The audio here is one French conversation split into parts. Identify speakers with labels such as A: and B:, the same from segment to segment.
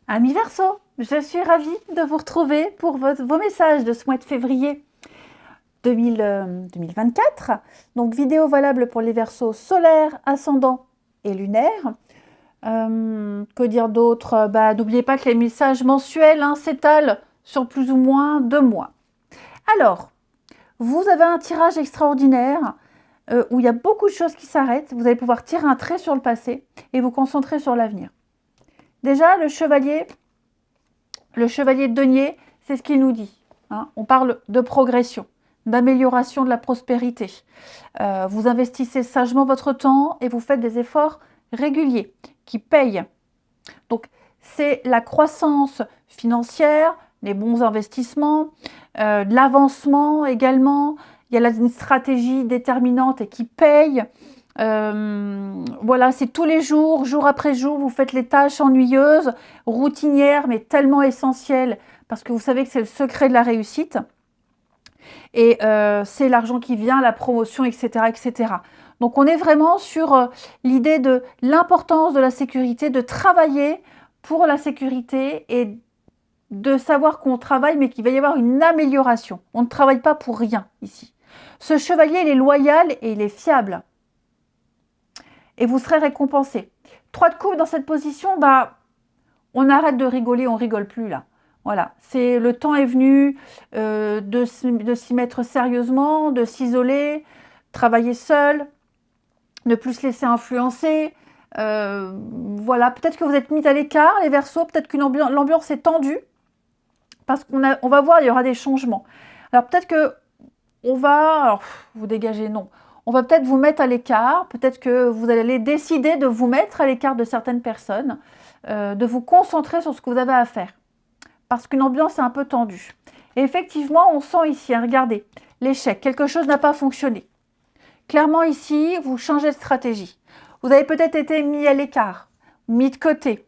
A: Amis Verseau, je suis ravie de vous retrouver pour vos messages de ce mois de février 2024. Donc vidéo valable pour les Verseaux solaires, ascendants et lunaires. Que dire d'autre? N'oubliez pas que les messages mensuels s'étalent sur plus ou moins 2 mois. Alors, vous avez un tirage extraordinaire où il y a beaucoup de choses qui s'arrêtent. Vous allez pouvoir tirer un trait sur le passé et vous concentrer sur l'avenir. Déjà, le chevalier de denier, c'est ce qu'il nous dit. On parle de progression, d'amélioration de la prospérité. Vous investissez sagement votre temps et vous faites des efforts réguliers qui payent. Donc, c'est la croissance financière, les bons investissements, de l'avancement également. Il y a une stratégie déterminante et qui paye. Voilà, c'est tous les jours, jour après jour, vous faites les tâches ennuyeuses, routinières, mais tellement essentielles, parce que vous savez que c'est le secret de la réussite. Et c'est l'argent qui vient, la promotion, etc., etc. Donc on est vraiment sur l'idée de l'importance de la sécurité, de travailler pour la sécurité et de savoir qu'on travaille, mais qu'il va y avoir une amélioration. On ne travaille pas pour rien ici. Ce chevalier, il est loyal et il est fiable. Et vous serez récompensé. 3 de coupe dans cette position, on arrête de rigoler, on rigole plus là. Voilà, le temps est venu de s'y mettre sérieusement, de s'isoler, travailler seul, ne plus se laisser influencer. Voilà, peut-être que vous êtes mis à l'écart, les Verseaux, peut-être que l'ambiance est tendue, parce qu'on va voir, il y aura des changements. Alors peut-être que vous dégagez, non. On va peut-être vous mettre à l'écart, peut-être que vous allez décider de vous mettre à l'écart de certaines personnes, de vous concentrer sur ce que vous avez à faire. Parce qu'une ambiance est un peu tendue. Et effectivement, on sent ici, regardez, l'échec, quelque chose n'a pas fonctionné. Clairement ici, vous changez de stratégie. Vous avez peut-être été mis à l'écart, mis de côté.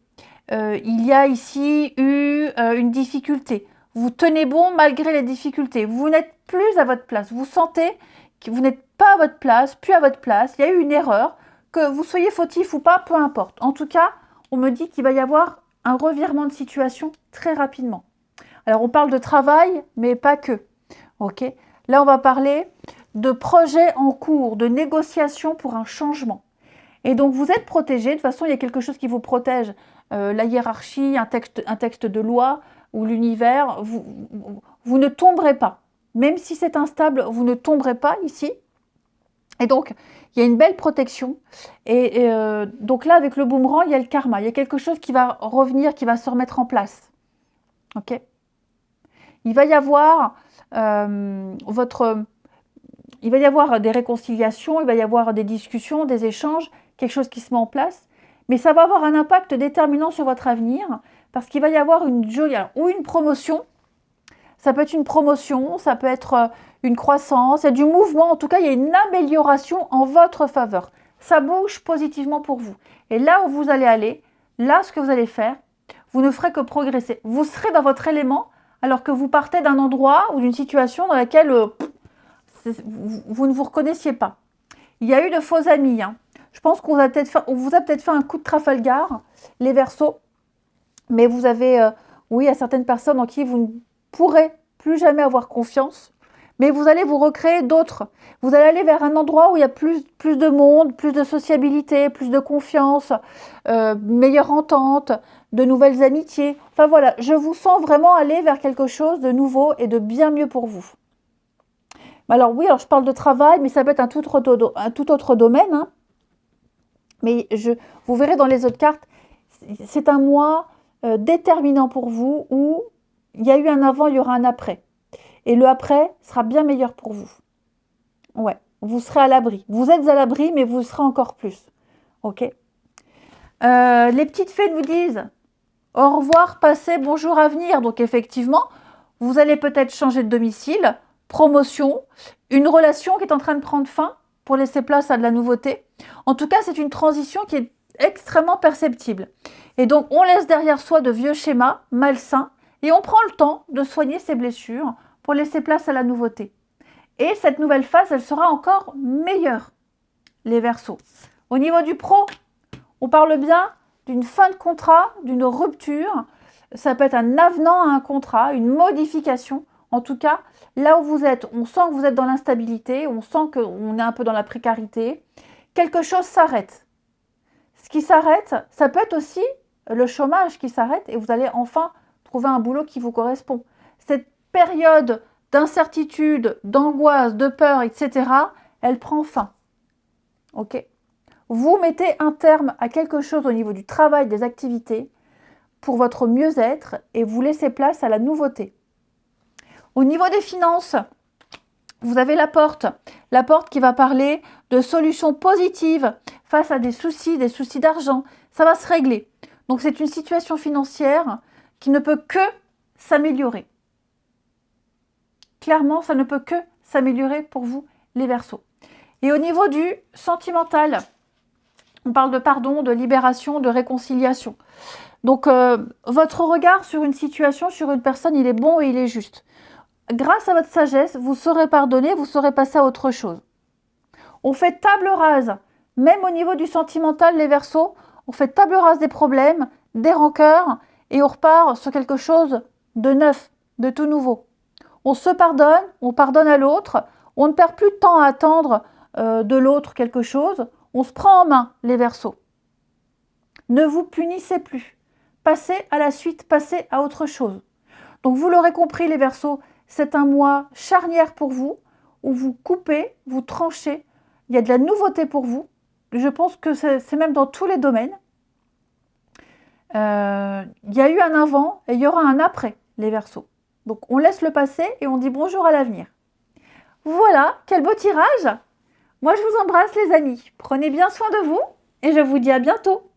A: Il y a ici eu une difficulté. Vous tenez bon malgré les difficultés. Vous n'êtes plus à votre place. Vous sentez que vous n'êtes pas à votre place, plus à votre place. Il y a eu une erreur. Que vous soyez fautif ou pas, peu importe. En tout cas, on me dit qu'il va y avoir un revirement de situation très rapidement. Alors, on parle de travail, mais pas que. Ok. Là, on va parler de projets en cours, de négociations pour un changement. Et donc, vous êtes protégé. De toute façon, il y a quelque chose qui vous protège. La hiérarchie, un texte de loi ou l'univers. Vous ne tomberez pas. Même si c'est instable, vous ne tomberez pas ici. Et donc, il y a une belle protection. Et donc là, avec le boomerang, il y a le karma. Il y a quelque chose qui va revenir, qui va se remettre en place. Ok. Il va y avoir il va y avoir des réconciliations, il va y avoir des discussions, des échanges, quelque chose qui se met en place. Mais ça va avoir un impact déterminant sur votre avenir parce qu'il va y avoir une jolie ou une promotion. Ça peut être une promotion, ça peut être une croissance, il y a du mouvement. En tout cas, il y a une amélioration en votre faveur. Ça bouge positivement pour vous. Et là où vous allez aller, là, ce que vous allez faire, vous ne ferez que progresser. Vous serez dans votre élément alors que vous partez d'un endroit ou d'une situation dans laquelle vous ne vous reconnaissiez pas. Il y a eu de faux amis. Je pense qu'on vous a peut-être fait un coup de Trafalgar, les Verseaux. Mais vous avez, oui, il y a certaines personnes en qui vous ne pourrez plus jamais avoir confiance. Mais vous allez vous recréer d'autres. Vous allez aller vers un endroit où il y a plus de monde, plus de sociabilité, plus de confiance, meilleure entente, de nouvelles amitiés. Enfin voilà, je vous sens vraiment aller vers quelque chose de nouveau et de bien mieux pour vous. Alors oui, je parle de travail, mais ça peut être un tout autre domaine. Mais vous verrez dans les autres cartes, c'est un mois déterminant pour vous où il y a eu un avant, il y aura un après. Et le après sera bien meilleur pour vous. Ouais, vous serez à l'abri. Vous êtes à l'abri, mais vous serez encore plus. Ok. Les petites fées vous disent au revoir, passé, bonjour, avenir. Donc effectivement, vous allez peut-être changer de domicile, promotion, une relation qui est en train de prendre fin pour laisser place à de la nouveauté. En tout cas, c'est une transition qui est extrêmement perceptible. Et donc, on laisse derrière soi de vieux schémas malsains et on prend le temps de soigner ses blessures pour laisser place à la nouveauté. Et cette nouvelle phase, elle sera encore meilleure, les Verseaux. Au niveau du pro, on parle bien d'une fin de contrat, d'une rupture. ça peut être un avenant à un contrat, une modification. En tout cas, là où vous êtes, on sent que vous êtes dans l'instabilité, on sent qu'on est un peu dans la précarité. Quelque chose s'arrête. Ce qui s'arrête, ça peut être aussi le chômage qui s'arrête et vous allez enfin trouver un boulot qui vous correspond. Cette période d'incertitude, d'angoisse, de peur, etc., elle prend fin. Ok ? Vous mettez un terme à quelque chose au niveau du travail, des activités, pour votre mieux-être et vous laissez place à la nouveauté. Au niveau des finances, vous avez la porte qui va parler de solutions positives face à des soucis d'argent. Ça va se régler. Donc c'est une situation financière qui ne peut que s'améliorer. Clairement, ça ne peut que s'améliorer pour vous, les Verseaux. Et au niveau du sentimental, on parle de pardon, de libération, de réconciliation. Donc, votre regard sur une situation, sur une personne, il est bon et il est juste. Grâce à votre sagesse, vous saurez pardonner, vous saurez passer à autre chose. On fait table rase, même au niveau du sentimental, les Verseaux, on fait table rase des problèmes, des rancœurs, et on repart sur quelque chose de neuf, de tout nouveau. On se pardonne, on pardonne à l'autre, on ne perd plus de temps à attendre de l'autre quelque chose, on se prend en main, les Verseaux. Ne vous punissez plus. Passez à la suite, passez à autre chose. Donc vous l'aurez compris, les Verseaux, c'est un mois charnière pour vous, où vous coupez, vous tranchez, il y a de la nouveauté pour vous. Je pense que c'est même dans tous les domaines. Il y a eu un avant et il y aura un après, les Verseaux. Donc on laisse le passé et on dit bonjour à l'avenir. Voilà, quel beau tirage! Moi je vous embrasse les amis. Prenez bien soin de vous et je vous dis à bientôt.